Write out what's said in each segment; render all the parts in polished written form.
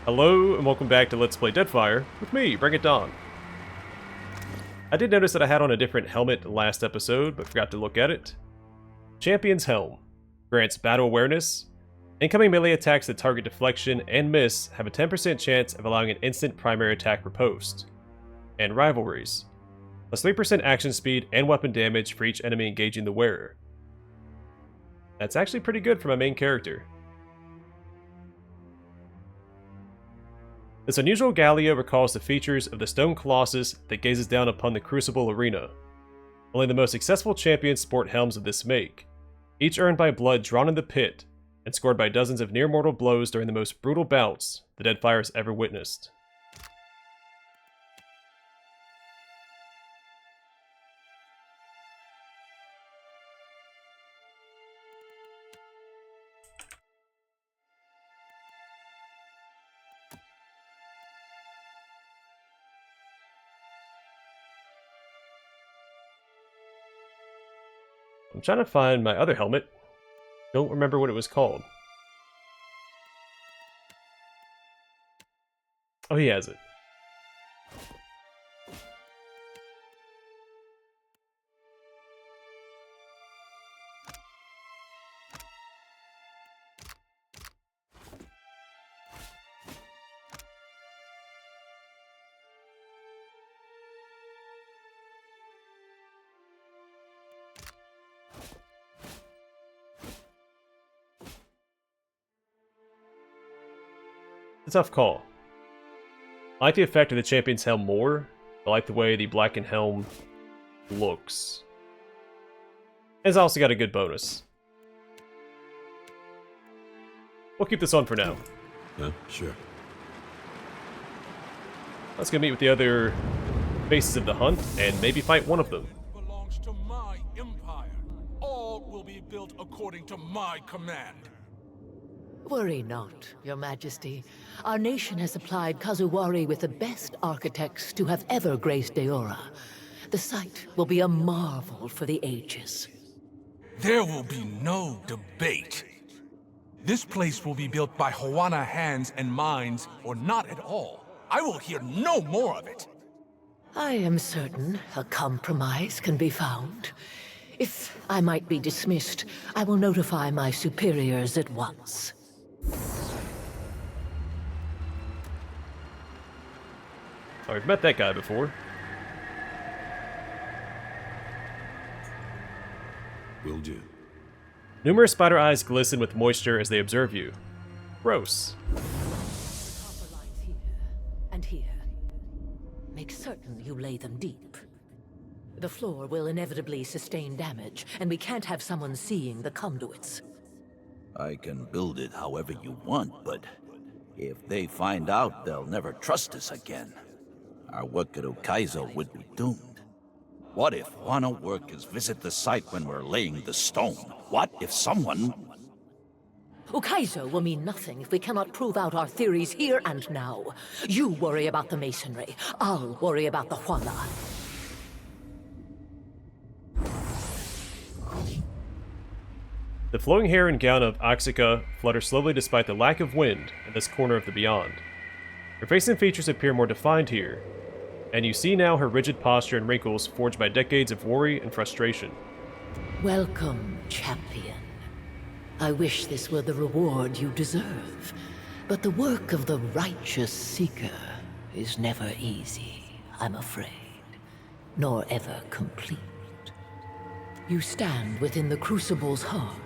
Hello and welcome back to Let's Play Deadfire with me, Bring It Dawn. I did notice that I had on a different helmet last episode, but forgot to look at it. Champion's Helm grants battle awareness. Incoming melee attacks that target deflection and miss have a 10% chance of allowing an instant primary attack riposte. And Rivalries, plus 3% action speed and weapon damage for each enemy engaging the wearer. That's actually pretty good for my main character. This unusual Gallia recalls the features of the stone colossus that gazes down upon the Crucible arena. Only the most successful champions sport helms of this make, each earned by blood drawn in the pit, and scored by dozens of near-mortal blows during the most brutal bouts the Deadfire has ever witnessed. I'm trying to find my other helmet. Don't remember what it was called. Oh, he has it. It's a tough call. I like the effect of the Champion's Helm more. I like the way the blackened helm looks. It's also got a good bonus. We'll keep this on for now. Sure. Let's go meet with the other faces of the hunt and maybe fight one of them. Belongs to my empire. All will be built according to my command. Worry not, Your Majesty. Our nation has supplied Kazuwari with the best architects to have ever graced Deora. The site will be a marvel for the ages. There will be no debate. This place will be built by Hawana hands and minds, or not at all. I will hear no more of it. I am certain a compromise can be found. If I might be dismissed, I will notify my superiors at once. Oh, we've met that guy before. Will do. Numerous spider eyes glisten with moisture as they observe you. Gross. Copper lines here and here. Make certain you lay them deep. The floor will inevitably sustain damage, and we can't have someone seeing the conduits. I can build it however you want, but if they find out, they'll never trust us again. Our work at Ukaizo would be doomed. What if Wano workers visit the site when we're laying the stone? What if someone... Ukaizo will mean nothing if we cannot prove out our theories here and now. You worry about the masonry. I'll worry about the Huana. The flowing hair and gown of Axica flutter slowly despite the lack of wind in this corner of the beyond. Her face and features appear more defined here, and you see now her rigid posture and wrinkles forged by decades of worry and frustration. Welcome, champion. I wish this were the reward you deserve, but the work of the righteous seeker is never easy, I'm afraid, nor ever complete. You stand within the Crucible's heart.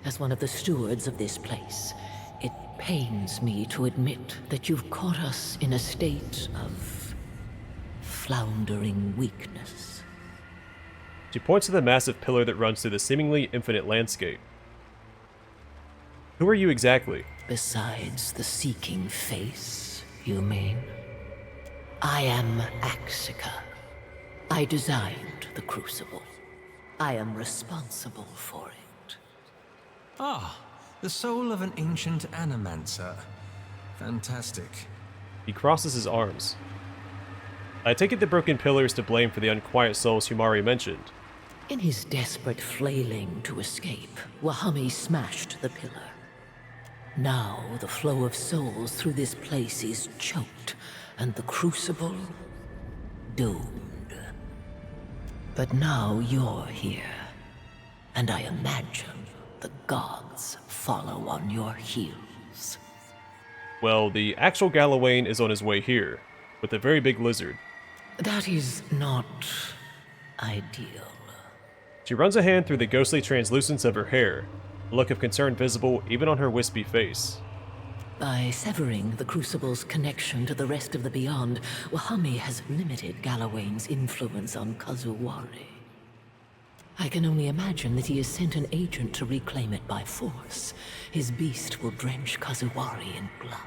As one of the stewards of this place, it pains me to admit that you've caught us in a state of floundering weakness. She points to the massive pillar that runs through the seemingly infinite landscape. Who are you exactly? Besides the seeking face, you mean? I am Axica. I designed the Crucible. I am responsible for it. Ah, the soul of an ancient animancer. Fantastic. He crosses his arms. I take it the broken pillar is to blame for the unquiet souls Humari mentioned. In his desperate flailing to escape, Wahami smashed the pillar. Now the flow of souls through this place is choked, and the crucible doomed. But now you're here, and I imagine the gods follow on your heels. Well, the actual Galawain is on his way here, with a very big lizard. That is not ideal. She runs a hand through the ghostly translucence of her hair, a look of concern visible even on her wispy face. By severing the Crucible's connection to the rest of the Beyond, Wahami has limited Galawain's influence on Kazuwari. I can only imagine that he has sent an agent to reclaim it by force. His beast will drench Kazuwari in blood.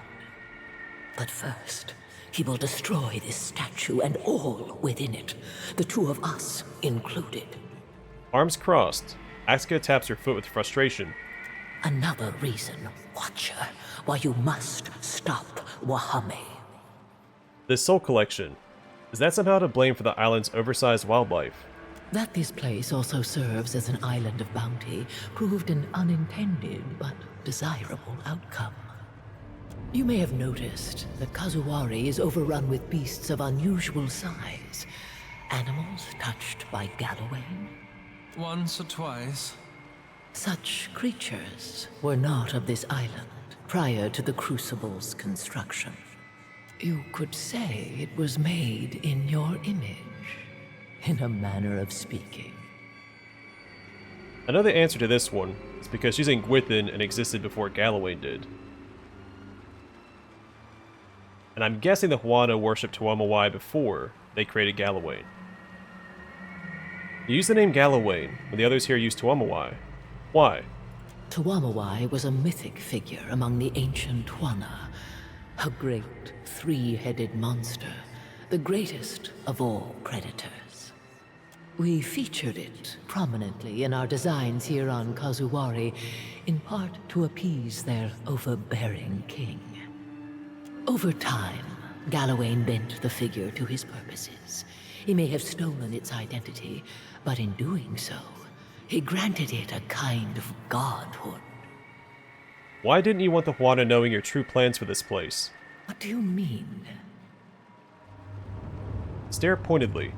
But first, he will destroy this statue and all within it, the two of us included. Arms crossed, Asuka taps her foot with frustration. Another reason, Watcher, why you must stop Wahami. This soul collection, is that somehow to blame for the island's oversized wildlife? That this place also serves as an island of bounty proved an unintended but desirable outcome. You may have noticed that Kazuwari is overrun with beasts of unusual size. Animals touched by Galawain. Once or twice. Such creatures were not of this island prior to the Crucible's construction. You could say it was made in your image, in a manner of speaking. I know the answer to this one is because she's in Gwithin and existed before Galawain did. And I'm guessing the Huana worshipped Tuamawai before they created Galawain. You use the name Galawain when the others here use Tuamawai. Why? Tuamawai was a mythic figure among the ancient Huana, a great three-headed monster, the greatest of all predators. We featured it prominently in our designs here on Kazuwari, in part to appease their overbearing king. Over time, Galawain bent the figure to his purposes. He may have stolen its identity, but in doing so, he granted it a kind of godhood. Why didn't you want the Huana knowing your true plans for this place? What do you mean? Stare pointedly.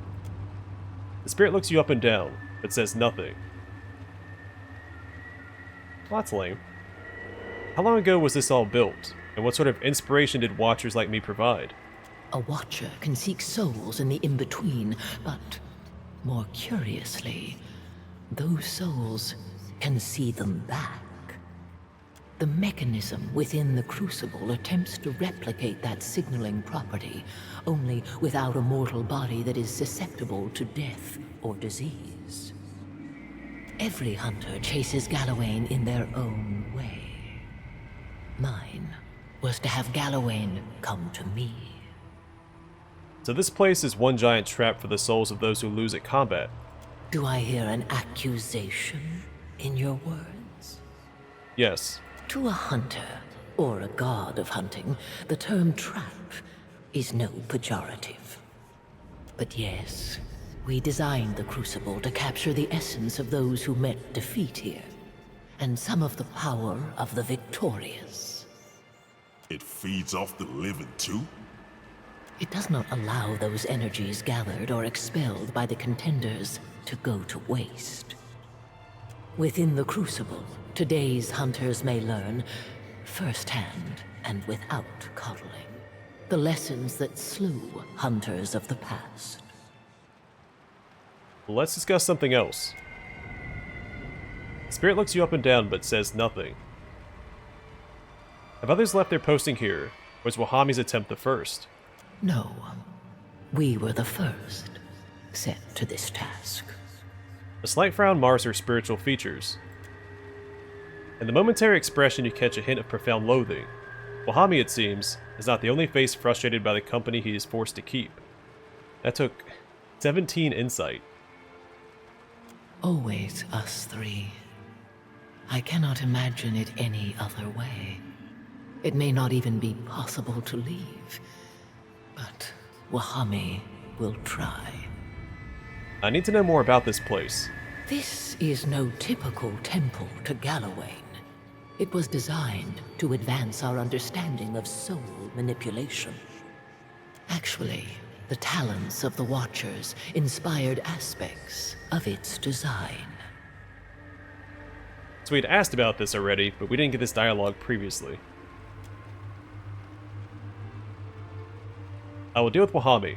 The spirit looks you up and down, but says nothing. Well, that's lame. How long ago was this all built, and what sort of inspiration did watchers like me provide? A watcher can seek souls in the in-between, but more curiously, those souls can see them back. The mechanism within the Crucible attempts to replicate that signaling property, only without a mortal body that is susceptible to death or disease. Every hunter chases Galawain in their own way. Mine was to have Galawain come to me. So this place is one giant trap for the souls of those who lose at combat. Do I hear an accusation in your words? Yes. To a hunter, or a god of hunting, the term trap is no pejorative. But yes, we designed the Crucible to capture the essence of those who met defeat here, and some of the power of the victorious. It feeds off the living too? It does not allow those energies gathered or expelled by the contenders to go to waste. Within the Crucible, today's hunters may learn, firsthand and without coddling, the lessons that slew hunters of the past. Well, let's discuss something else. Spirit looks you up and down but says nothing. Have others left their posting here, or was Wahami's attempt the first? No, we were the first set to this task. A slight frown mars her spiritual features. In the momentary expression you catch a hint of profound loathing. Wahami, it seems, is not the only face frustrated by the company he is forced to keep. That took 17 insight. Always us three. I cannot imagine it any other way. It may not even be possible to leave, but Wahami will try. I need to know more about this place. This is no typical temple to Galawain. It was designed to advance our understanding of soul manipulation. Actually, the talents of the Watchers inspired aspects of its design. So we'd asked about this already, but we didn't get this dialogue previously. I will deal with Wahami.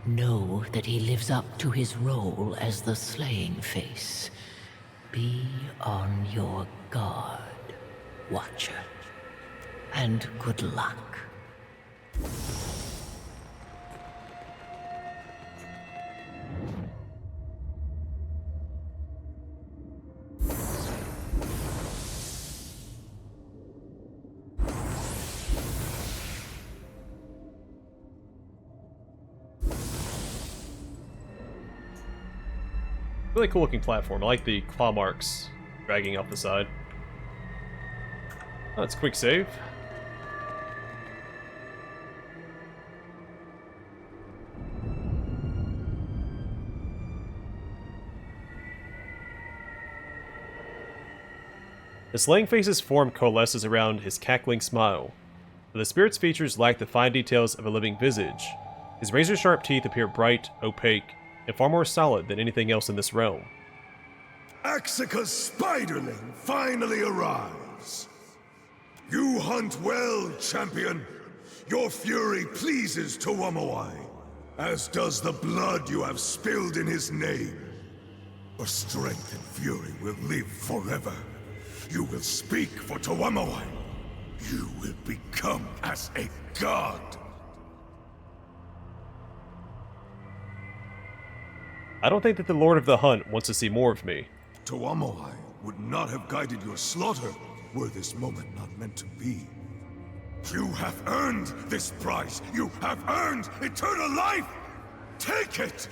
Know that he lives up to his role as the slaying face. Be on your guard, Watcher. And good luck. Really cool looking platform. I like the claw marks dragging off the side. Oh, it's a quick save. The slaying face's form coalesces around his cackling smile, but the spirit's features lack the fine details of a living visage. His razor-sharp teeth appear bright, opaque, and far more solid than anything else in this realm. Axica's spiderling finally arrives. You hunt well, champion. Your fury pleases Tuwamawai, as does the blood you have spilled in his name. Your strength and fury will live forever. You will speak for Tuwamawai. You will become as a god. I don't think that the Lord of the Hunt wants to see more of me. Tuwamawai would not have guided your slaughter were this moment not meant to be. You have earned this prize. You have earned eternal life. Take it!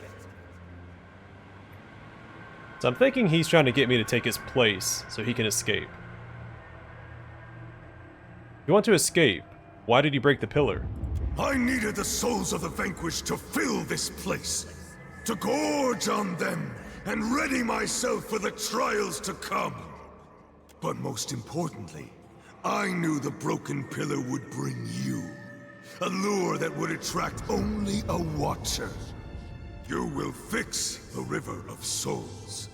So I'm thinking he's trying to get me to take his place so he can escape. If you want to escape, why did you break the pillar? I needed the souls of the vanquished to fill this place, to gorge on them and ready myself for the trials to come. But most importantly, I knew the broken pillar would bring you, a lure that would attract only a Watcher. You will fix the River of Souls.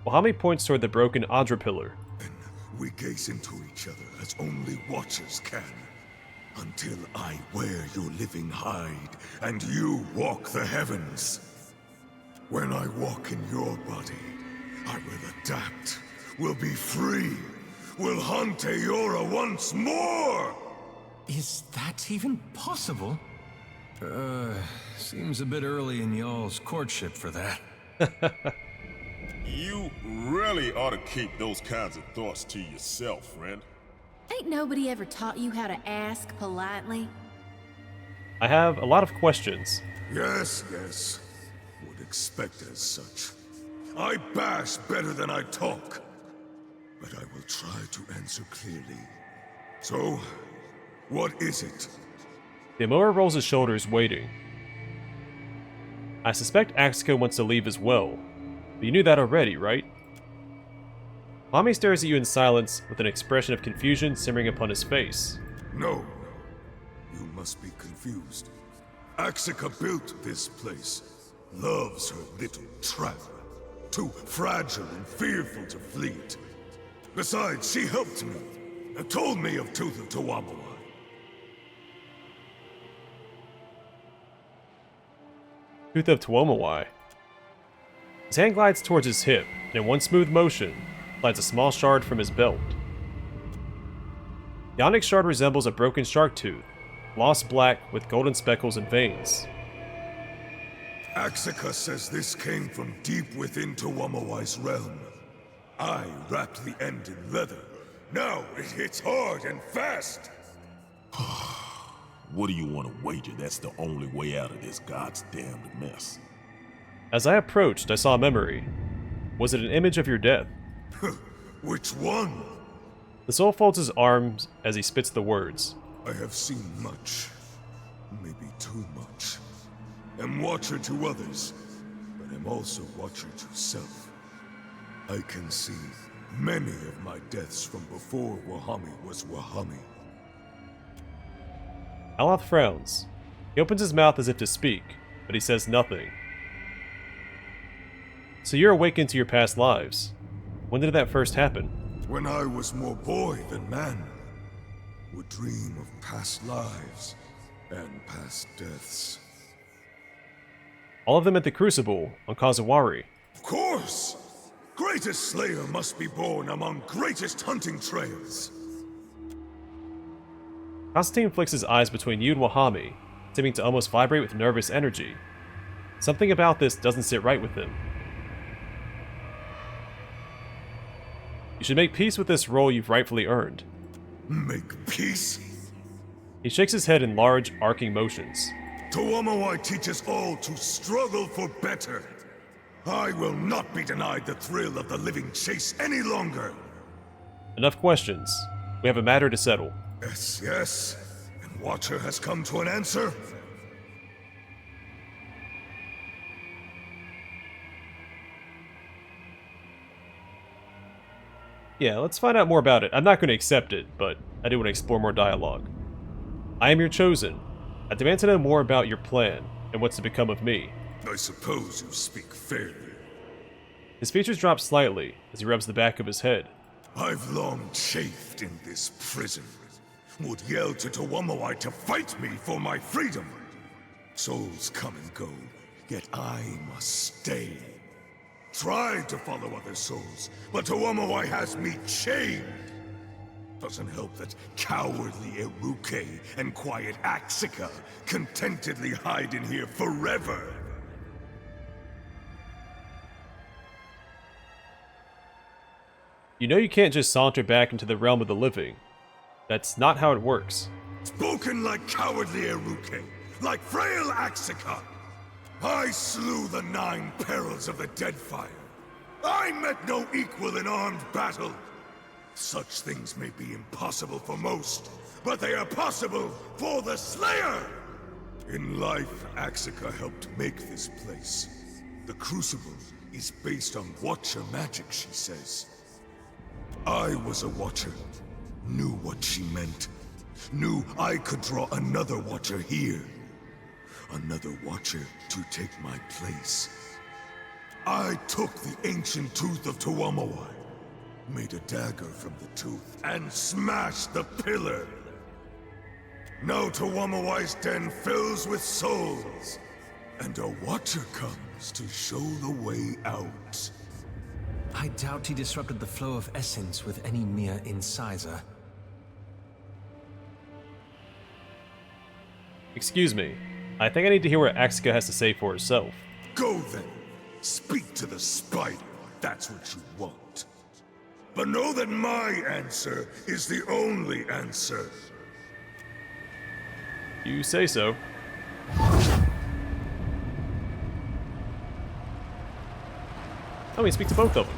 Wahami points toward the broken Adra pillar. Then we gaze into each other as only Watchers can. Until I wear your living hide, and you walk the heavens. When I walk in your body, I will adapt, will be free, will hunt Eora once more! Is that even possible? Seems a bit early in y'all's courtship for that. You really ought to keep those kinds of thoughts to yourself, friend. Ain't nobody ever taught you how to ask politely? I have a lot of questions. Yes, yes. Would expect as such. I bash better than I talk. But I will try to answer clearly. So, what is it? The Amora rolls his shoulders, waiting. I suspect Axica wants to leave as well. But you knew that already, right? Wahami stares at you in silence, with an expression of confusion simmering upon his face. No. You must be confused. Axica built this place. Loves her little trap. Too fragile and fearful to flee it. Besides, she helped me, and told me of Tooth of Tuwamawai. Tooth of Tuwamawai. His hand glides towards his hip, and in one smooth motion, slides a small shard from his belt. The onyx shard resembles a broken shark tooth, gloss black with golden speckles and veins. Axica says this came from deep within Tuwamawai's realm. I wrapped the end in leather. Now it hits hard and fast! What do you want to wager that's the only way out of this god's damned mess? As I approached, I saw a memory. Was it an image of your death? Which one? The soul folds his arms as he spits the words. I have seen much. Maybe too much. Am Watcher to others, but am also Watcher to self. I can see Many of my deaths from before Wahami was Wahami. Aloth frowns. He opens his mouth as if to speak, but he says nothing. So you're awakened to your past lives. When did that first happen? When I was more boy than man, would dream of past lives and past deaths. All of them at the Crucible on Kazawari. Of course! Greatest slayer must be born among greatest hunting trails. Constantine flicks his eyes between you and Wahami, seeming to almost vibrate with nervous energy. Something about this doesn't sit right with him. You should make peace with this role you've rightfully earned. Make peace? He shakes his head in large, arcing motions. Tuamawai teaches all to struggle for better. I will not be denied the thrill of the living chase any longer. Enough questions. We have a matter to settle. Yes, yes. And Watcher has come to an answer? Yeah, let's find out more about it. I'm not going to accept it, but I do want to explore more dialogue. I am your chosen. I demand to know more about your plan and what's to become of me. I suppose you speak fairly. His features drop slightly as he rubs the back of his head. I've long chafed in this prison. Would yell to Tuamawai to fight me for my freedom. Souls come and go, yet I must stay. Tried to follow other souls, but Tuamawai has me chained. Doesn't help that cowardly Iruke and quiet Axika contentedly hide in here forever. You know you can't just saunter back into the realm of the living. That's not how it works. Spoken like cowardly Iruke, like frail Axika. I slew the 9 perils of the Deadfire. I met no equal in armed battle. Such things may be impossible for most, but they are possible for the Slayer! In life, Axika helped make this place. The Crucible is based on Watcher magic, she says. I was a Watcher, knew what she meant, knew I could draw another Watcher here. Another Watcher to take my place. I took the ancient tooth of Tuamawai, made a dagger from the tooth, and smashed the pillar. Now Tuamawai's den fills with souls, and a Watcher comes to show the way out. I doubt he disrupted the flow of essence with any mere incisor. Excuse me. I think I need to hear what Axika has to say for herself. Go then. Speak to the spider, if that's what you want. But know that my answer is the only answer. You say so. Oh, we speak to both of them.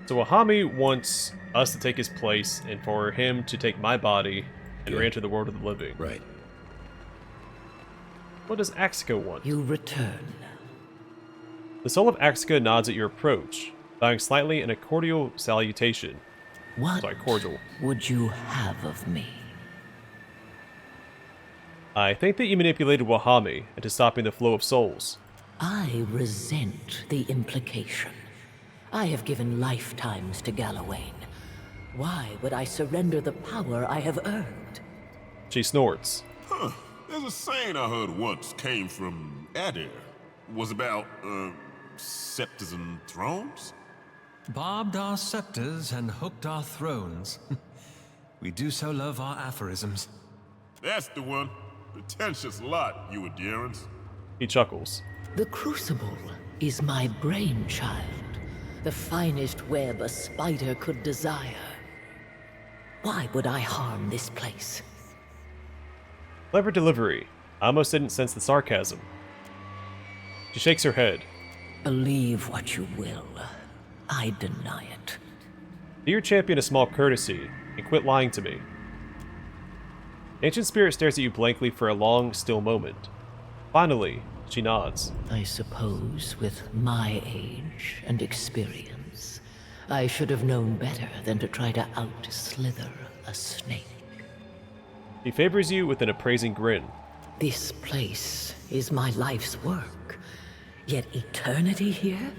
So Wahami wants us to take his place and for him to take my body and re-enter the world of the living. Right. What does Axika want? You return. The soul of Axika nods at your approach, bowing slightly in a cordial salutation. What Cordial. would you have of me? I think that you manipulated Wahami into stopping the flow of souls. I resent the implication. I have given lifetimes to Gallowayne. Why would I surrender the power I have earned? She snorts. Huh. There's a saying I heard once came from Adair. Was about, scepters and thrones? Barbed our scepters and hooked our thrones. We do so love our aphorisms. That's the one. Pretentious lot, you Adirans. He chuckles. The Crucible is my brainchild. The finest web a spider could desire. Why would I harm this place? Clever delivery. I almost didn't sense the sarcasm. She shakes her head. Believe what you will. I deny it. Do your champion a small courtesy and quit lying to me. Ancient Spirit stares at you blankly for a long, still moment. Finally, She nods. I suppose with my age and experience, I should have known better than to try to out-slither a snake. He favors you with an appraising grin. This place is my life's work, yet eternity here?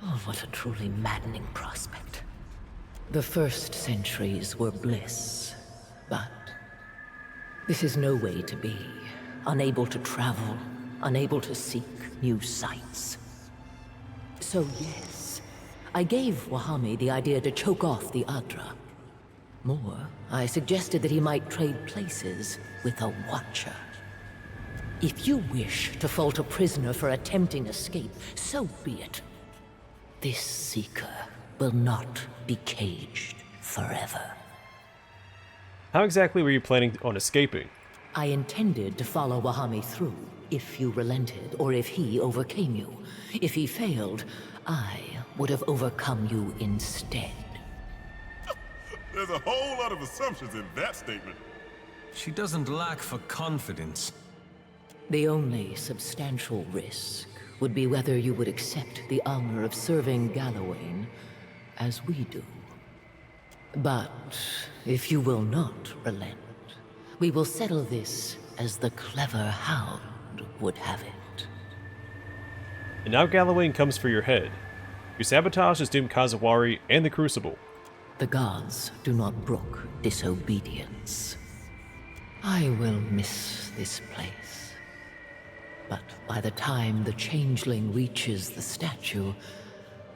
Oh, what a truly maddening prospect. The first centuries were bliss, but this is no way to be. Unable to travel, unable to seek new sights. So yes, I gave Wahami the idea to choke off the Adra. More, I suggested that he might trade places with a Watcher. If you wish to fault a prisoner for attempting escape, so be it. This Seeker will not be caged forever. How exactly were you planning on escaping? I intended to follow Wahami through, if you relented, or if he overcame you. If he failed, I would have overcome you instead. There's a whole lot of assumptions in that statement. She doesn't lack for confidence. The only substantial risk would be whether you would accept the honor of serving Gallowayne as we do. But if you will not relent, we will settle this as the clever hound would have it. And now Gallowayne comes for your head. Your sabotage has doomed Kazawari and the Crucible. The gods do not brook disobedience. I will miss this place. But by the time the changeling reaches the statue,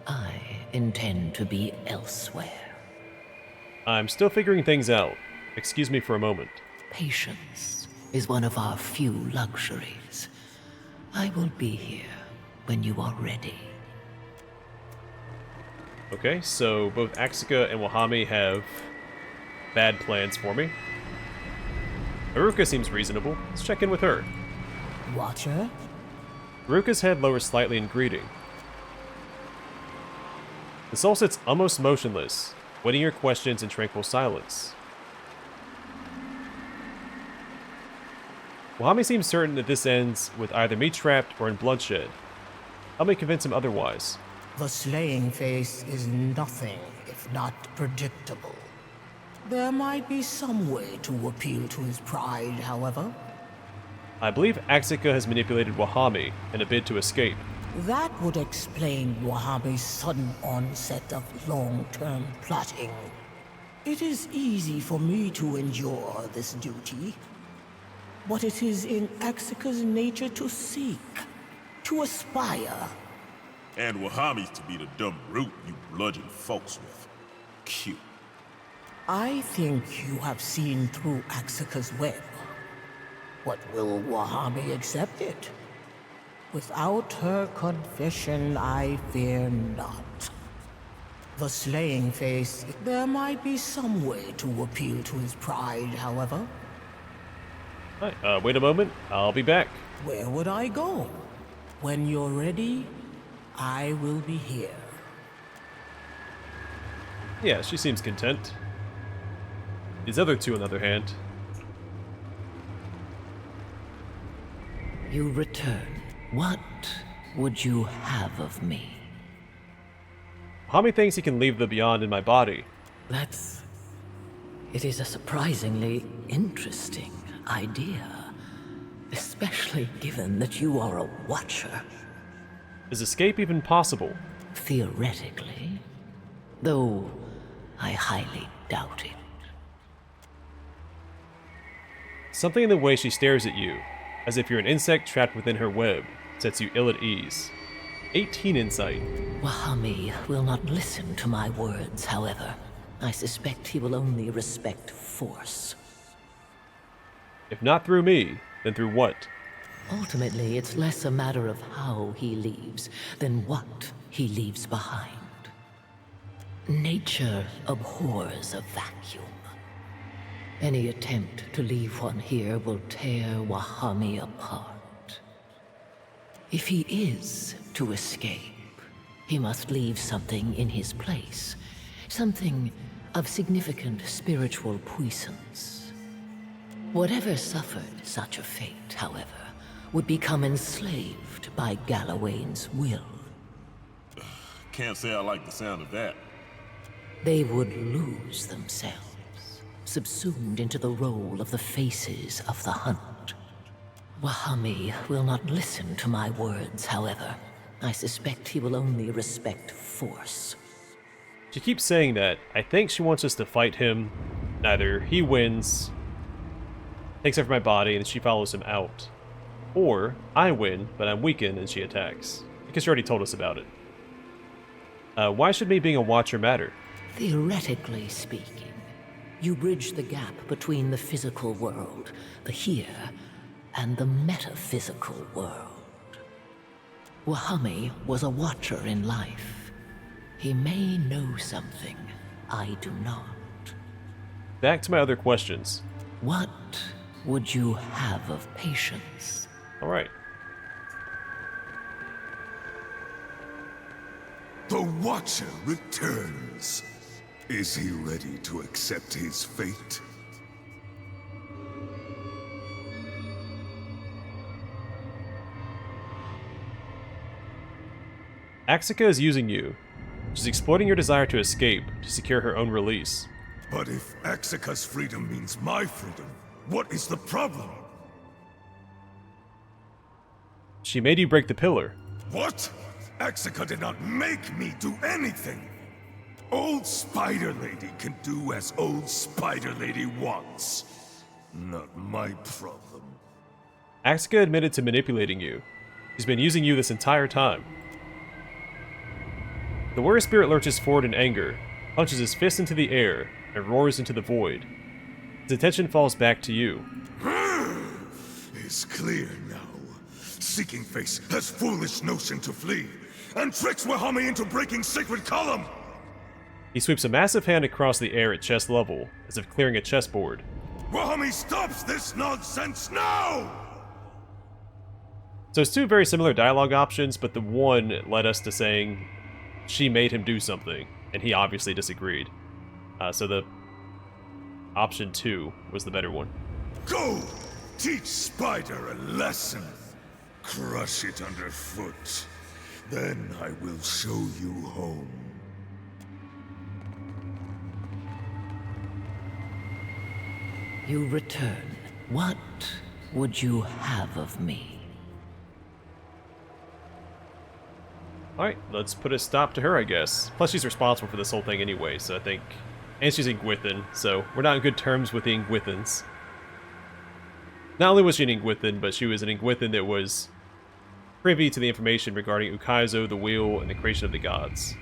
I intend to be elsewhere. I'm still figuring things out. Excuse me for a moment. Patience is one of our few luxuries. I will be here when you are ready. Okay, so both Axica and Wahami have bad plans for me. Aruka seems reasonable. Let's check in with her. Watcher? Aruka's head lowers slightly in greeting. The soul sits almost motionless, waiting your questions in tranquil silence. Wahami seems certain that this ends with either me trapped or in bloodshed. Help me convince him otherwise. The slaying face is nothing if not predictable. There might be some way to appeal to his pride, however. I believe Axica has manipulated Wahami in a bid to escape. That would explain Wahami's sudden onset of long-term plotting. It is easy for me to endure this duty, but it is in Axica's nature to seek, to aspire. And Wahami's to be the dumb brute you bludgeon folks with. Cute. I think you have seen through Axica's web. But will Wahami accept it? Without her confession, I fear not. The slaying face, there might be some way to appeal to his pride, however. Alright, wait a moment. I'll be back. Where would I go? When you're ready, I will be here. Yeah, she seems content. These other two, on the other hand. You return. What would you have of me? Wahami thinks he can leave the beyond in my body. It is a surprisingly interesting idea. Especially given that you are a Watcher. Is escape even possible? Theoretically. Though I highly doubt it. Something in the way she stares at you, as if you're an insect trapped within her web, sets you ill at ease. 18 insight. Wahami will not listen to my words, however. I suspect he will only respect force. If not through me, then through what? Ultimately, it's less a matter of how he leaves than what he leaves behind. Nature abhors a vacuum. Any attempt to leave one here will tear Wahami apart. If he is to escape, he must leave something in his place. Something of significant spiritual puissance. Whatever suffered such a fate, however, would become enslaved by Galawain's will. Can't say I like the sound of that. They would lose themselves, subsumed into the role of the faces of the hunt. Wahami will not listen to my words, however. I suspect he will only respect force. She keeps saying that. I think she wants us to fight him. Either he wins, takes over my body, and she follows him out. Or I win, but I'm weakened and she attacks. Because she already told us about it. Why should me being a watcher matter? Theoretically speaking, you bridge the gap between the physical world, the here, and the metaphysical world. Wahami was a watcher in life. He may know something I do not. Back to my other questions. What would you have of patience? Alright. The Watcher returns. Is he ready to accept his fate? Axica is using you. She's exploiting your desire to escape to secure her own release. But if Axica's freedom means my freedom, what is the problem? She made you break the pillar. What? Axica did not make me do anything. Old Spider Lady can do as Old Spider Lady wants. Not my problem. Axica admitted to manipulating you. She's been using you this entire time. The warrior spirit lurches forward in anger, punches his fist into the air, and roars into the void. His attention falls back to you. It's clear now. Seeking Face has foolish notion to flee, and tricks Wahami into breaking Sacred Column! He sweeps a massive hand across the air at chest level, as if clearing a chessboard. Wahami stops this nonsense now! So it's two very similar dialogue options, but the one led us to saying she made him do something, and he obviously disagreed. So the option 2 was the better one. Go! Teach Spider a lesson. Crush it underfoot. Then I will show you home. You return. What would you have of me? Alright, let's put a stop to her, I guess. Plus, she's responsible for this whole thing anyway, so I think... And she's Ingwithan, so we're not on good terms with the Ingwithans. Not only was she an Ingwithan, but she was an Ingwithan that was privy to the information regarding Ukaizo, the Wheel, and the creation of the gods.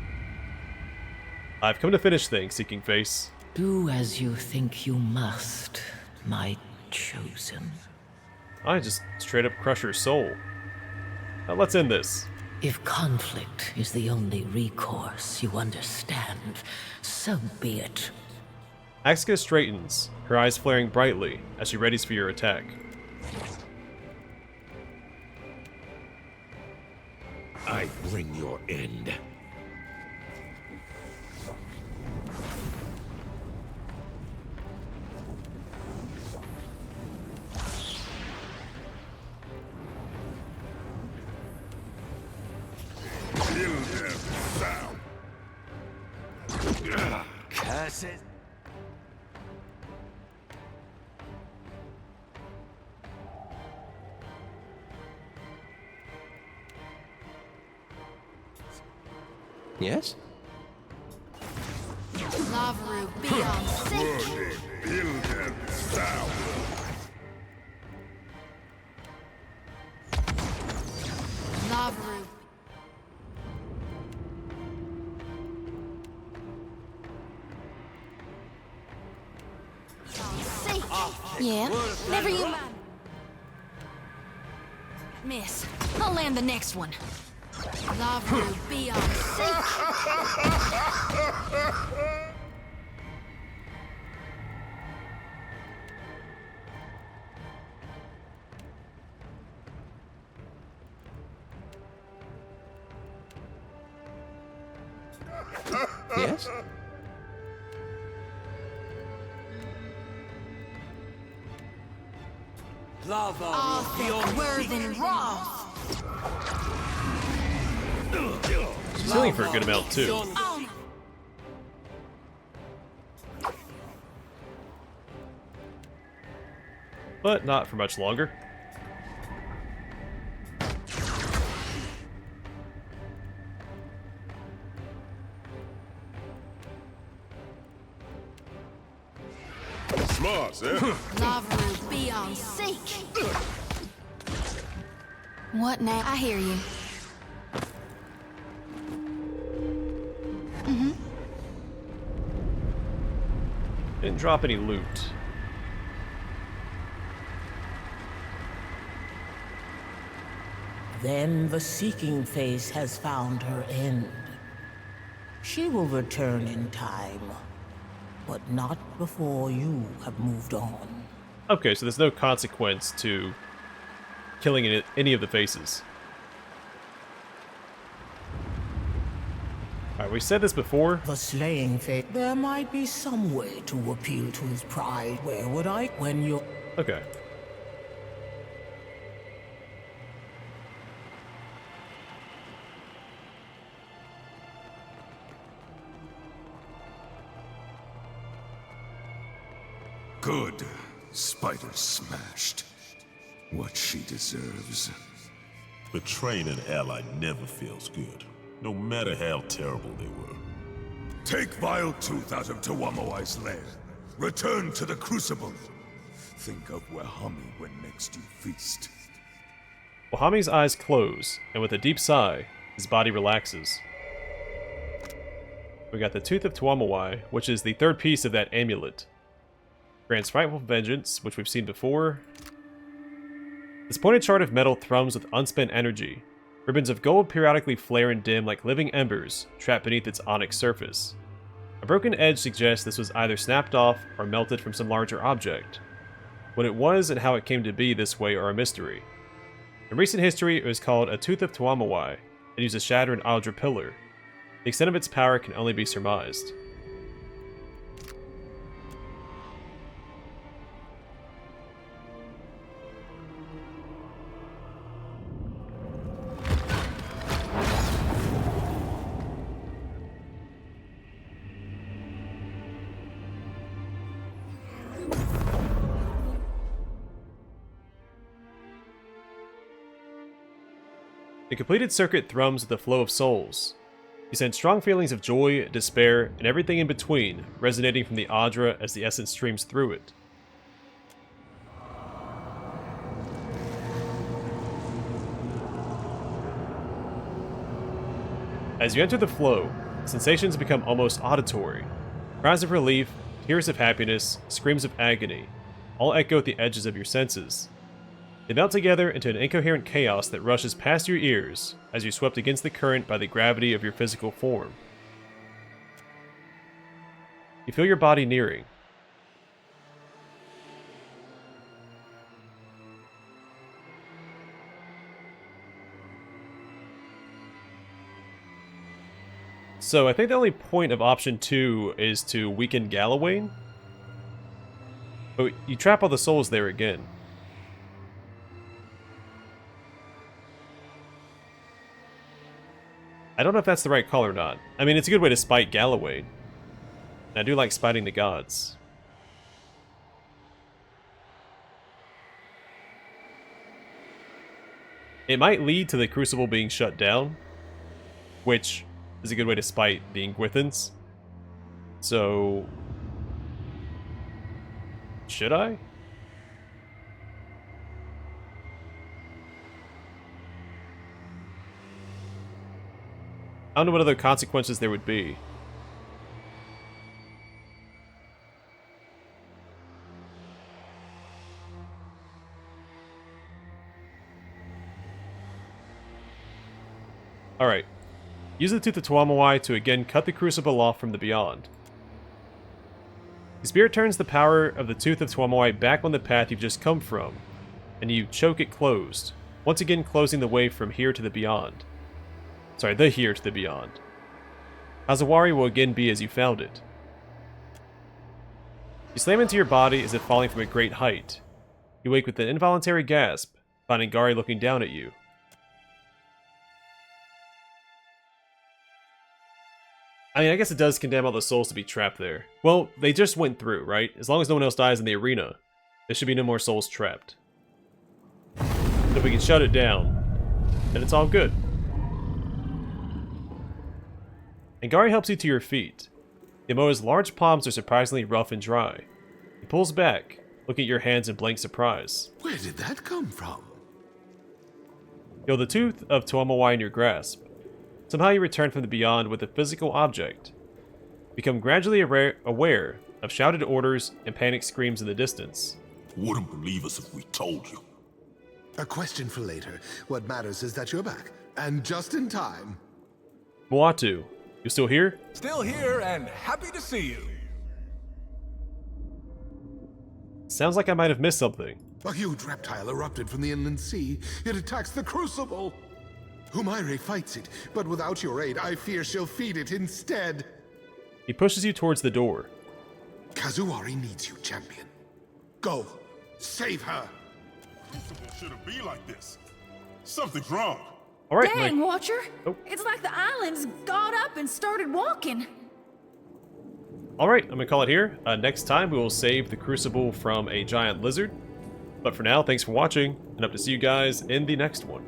I've come to finish things, Seeking Face. Do as you think you must, my chosen. I just straight up crush her soul. Now let's end this. If conflict is the only recourse you understand, so be it. Axica straightens, her eyes flaring brightly as she readies for your attack. I bring your end. Curse it. Yes? Lavru, be on sync. Lavru. Sync. Yeah, never you mind. Miss, I'll land the next one. Lavru, be on sync. Yes? All that worth and wrath. She's healing for a good amount too. On. But not for much longer. Smart, eh? Lavru be on seek. What now? I hear you. Didn't drop any loot. Then the seeking face has found her end. She will return in time, but not before you have moved on. Okay, so there's no consequence to killing any of the faces. Alright, we said this before. The slaying fate. There might be some way to appeal to his pride. Where would I? When you're... Okay. Good. Spider smashed. What she deserves. Betraying an ally never feels good, no matter how terrible they were. Take Vile Tooth out of Tuamawai's lair. Return to the Crucible. Think of where Hami when next you feast. Wahami's eyes close, and with a deep sigh, his body relaxes. We got the Tooth of Tuamawai, which is the third piece of that amulet. Grants frightful vengeance, which we've seen before. This pointed shard of metal thrums with unspent energy. Ribbons of gold periodically flare and dim like living embers trapped beneath its onyx surface. A broken edge suggests this was either snapped off or melted from some larger object. What it was and how it came to be this way are a mystery. In recent history, it was called a Tooth of Tuamawai and used to shatter an Aldra pillar. The extent of its power can only be surmised. The completed circuit thrums with the flow of souls. You sense strong feelings of joy, despair, and everything in between, resonating from the Audra as the essence streams through it. As you enter the flow, sensations become almost auditory. Cries of relief, tears of happiness, screams of agony, all echo at the edges of your senses. They melt together into an incoherent chaos that rushes past your ears as you're swept against the current by the gravity of your physical form. You feel your body nearing. So I think the only point of option 2 is to weaken Gallowayne. But you trap all the souls there again. I don't know if that's the right call or not. I mean, it's a good way to spite Gallowayne. And I do like spiting the gods. It might lead to the Crucible being shut down, which is a good way to spite the Ingwithans. So... should I? I don't know what other consequences there would be. Alright. Use the Tooth of Tuamawai to again cut the Crucible off from the Beyond. The Spirit turns the power of the Tooth of Tuamawai back on the path you've just come from, and you choke it closed, once again closing the way from here to the Beyond. Sorry, the here to the Beyond. Hazawari will again be as you found it. You slam into your body as if falling from a great height. You wake with an involuntary gasp, finding Gari looking down at you. I mean, I guess it does condemn all the souls to be trapped there. Well, they just went through, right? As long as no one else dies in the arena, there should be no more souls trapped. So if we can shut it down, then it's all good. And Gari helps you to your feet. Yamoa's large palms are surprisingly rough and dry. He pulls back, looking at your hands in blank surprise. Where did that come from? You hold the tooth of Tuamawai in your grasp. Somehow you return from the beyond with a physical object. Become gradually aware of shouted orders and panicked screams in the distance. Wouldn't believe us if we told you. A question for later. What matters is that you're back, and just in time. Moatu, you still here? Still here and happy to see you. Sounds like I might have missed something. A huge reptile erupted from the inland sea. It attacks the Crucible. Humaire fights it, but without your aid, I fear she'll feed it instead. He pushes you towards the door. Kazuari needs you, champion. Go, save her. Crucible shouldn't be like this. Something's wrong. All right, Dang, Watcher! Oh. It's like the islands got up and started walking. All right, I'm gonna call it here. Next time we will save the Crucible from a giant lizard. But for now, thanks for watching, and hope to see you guys in the next one.